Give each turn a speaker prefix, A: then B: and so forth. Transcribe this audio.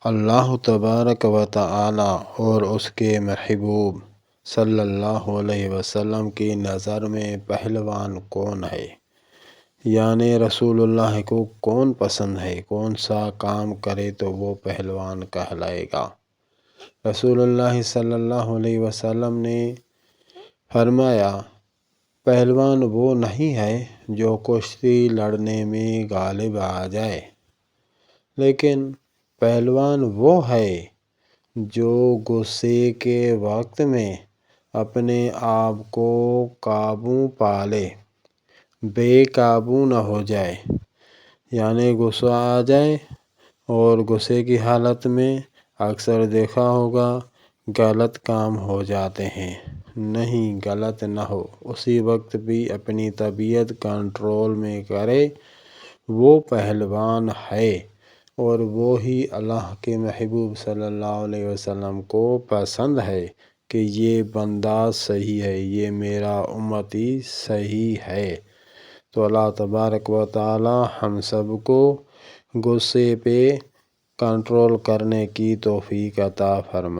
A: اللہ تبارک و تعالی اور اس کے محبوب صلی اللہ علیہ وسلم کی نظر میں پہلوان کون ہے؟ یعنی رسول اللہ کو کون پسند ہے؟ کون سا کام کرے تو وہ پہلوان کہلائے گا؟ رسول اللہ صلی اللہ علیہ وسلم نے فرمایا، پہلوان وہ نہیں ہے جو کشتی لڑنے میں غالب آ جائے، لیکن پہلوان وہ ہے جو غصے کے وقت میں اپنے آپ کو قابو پا لے، بے قابو نہ ہو جائے۔ یعنی غصہ آ جائے اور غصے کی حالت میں اکثر دیکھا ہوگا غلط کام ہو جاتے ہیں۔ نہیں، غلط نہ ہو، اسی وقت بھی اپنی طبیعت کنٹرول میں کرے، وہ پہلوان ہے۔ اور وہی اللہ کے محبوب صلی اللہ علیہ وسلم کو پسند ہے کہ یہ بندہ صحیح ہے، یہ میرا امتی صحیح ہے۔ تو اللہ تبارک و تعالی ہم سب کو غصے پہ کنٹرول کرنے کی توفیق عطا فرمائے۔